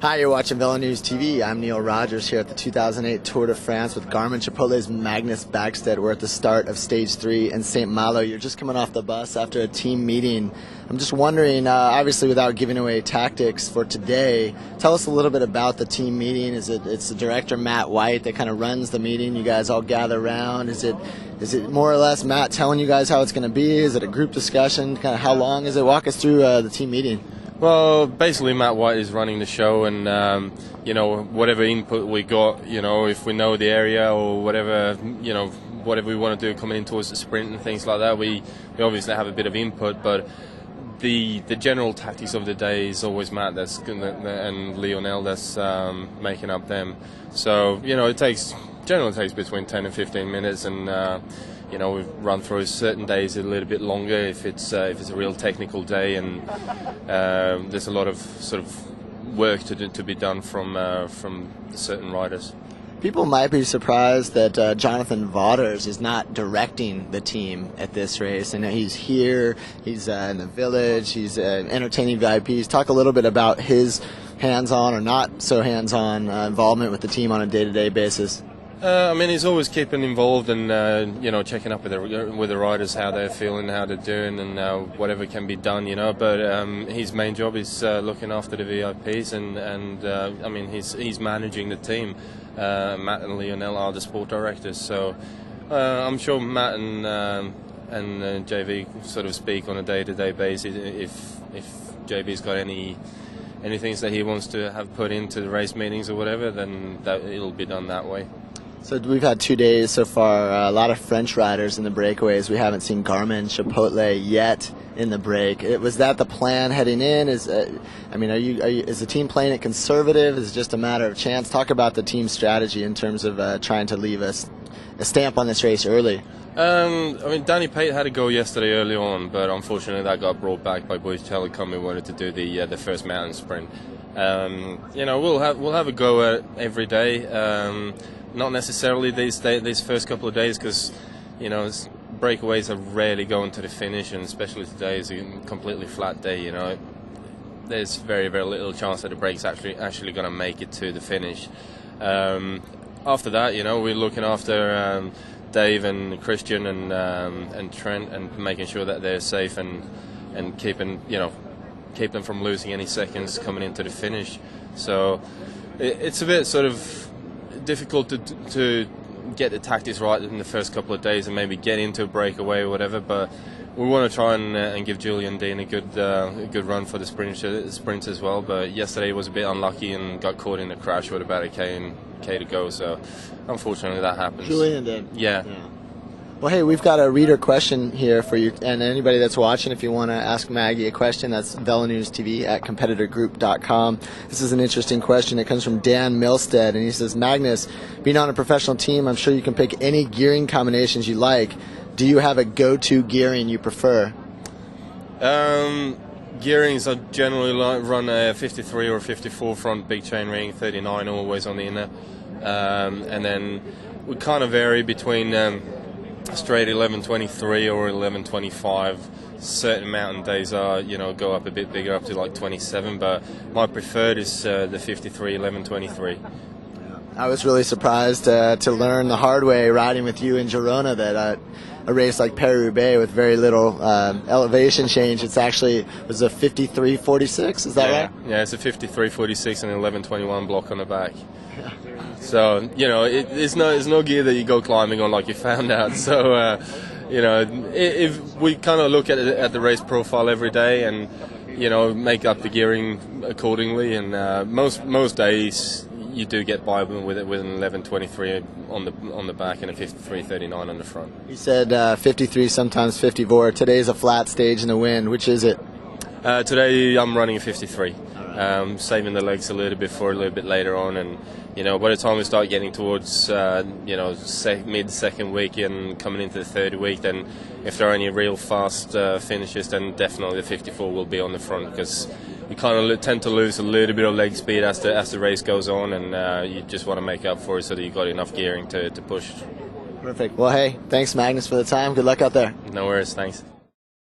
Hi, you're watching Velo News TV. I'm Neil Rogers here at the 2008 Tour de France with Garmin Chipotle's Magnus Backstedt. We're at the start of Stage 3 in St. Malo. You're just coming off the bus after a team meeting. I'm just wondering, obviously without giving away tactics for today, tell us a little bit about the team meeting. It's the director, Matt White, that kind of runs the meeting. You guys all gather around. Is it more or less Matt telling you guys how it's going to be? Is it a group discussion? Kind of how long is it? Walk us through the team meeting. Well, basically Matt White is running the show, and whatever input we got, if we know the area or whatever, whatever we want to do coming in towards the sprint and things like that, we obviously have a bit of input, but the general tactics of the day is always Matt and Lionel that's making up them. So it generally takes between 10 and 15 minutes, and we run through certain days a little bit longer if it's a real technical day, and there's a lot of sort of work to be done from certain riders. People might be surprised that Jonathan Vaughters is not directing the team at this race, and he's here, he's in the village, he's entertaining VIPs. Talk a little bit about his hands-on or not so hands-on involvement with the team on a day-to-day basis. He's always keeping involved and checking up with the riders, how they're feeling, how they're doing, and whatever can be done. But his main job is looking after the VIPs, and he's managing the team. Matt and Lionel are the sport directors, so I'm sure Matt and JV sort of speak on a day-to-day basis. If JV's got any things that he wants to have put into the race meetings or whatever, then it'll be done that way. So we've had 2 days so far, a lot of French riders in the breakaways. We haven't seen Garmin Chipotle yet in the break. Was that the plan heading in? Is the team playing it conservative? Is it just a matter of chance? Talk about the team strategy in terms of trying to leave a stamp on this race early. Danny Pate had a go yesterday early on, but unfortunately that got brought back by Boys Telecom, who wanted to do the first mountain sprint. We'll have a go at it every day. Not necessarily these first couple of days, because breakaways are rarely going to the finish, and especially today is a completely flat day. There's very, very little chance that the break's actually going to make it to the finish. After that, we're looking after Dave and Christian and Trent, and making sure that they're safe and keeping them from losing any seconds coming into the finish. So it's a bit sort of difficult to get the tactics right in the first couple of days and maybe get into a breakaway or whatever, but we want to try and give Julian Dean a good run for the sprint as well. But yesterday was a bit unlucky and got caught in a crash with about a K to go, so unfortunately that happens. Julian did. Yeah. Well, hey, we've got a reader question here for you, and anybody that's watching, if you want to ask Maggie a question, that's VeloNewsTV at competitorgroup.com. This is an interesting question. It comes from Dan Milstead, and he says, Magnus, being on a professional team, I'm sure you can pick any gearing combinations you like. Do you have a go-to gearing you prefer? Gearings, I generally run a 53 or a 54 front big chain ring, 39 always on the inner, and then we kind of vary between straight 1123 or 1125. Certain mountain days are, go up a bit bigger, up to like 27, but my preferred is the 53 1123. I was really surprised to learn the hard way riding with you in Girona that a race like Paris-Roubaix with very little elevation change, it was a 53.46, is that right? Yeah, it's a 53.46 and an 11.21 block on the back. So, it's no gear that you go climbing on like you found out. So, if we kind of look at the race profile every day and, make up the gearing accordingly, and most days you do get by with an 11.23 on the back and a 53.39 on the front. You said 53, sometimes 54. Today's a flat stage in the wind. Which is it? Today I'm running a 53. Saving the legs a little bit for a little bit later on, and by the time we start getting towards mid-second week and coming into the third week, then if there are any real fast finishes, then definitely the 54 will be on the front, because you kind of tend to lose a little bit of leg speed as the race goes on, and you just want to make up for it so that you've got enough gearing to push. Perfect. Well, hey, thanks Magnus for the time. Good luck out there. No worries, thanks.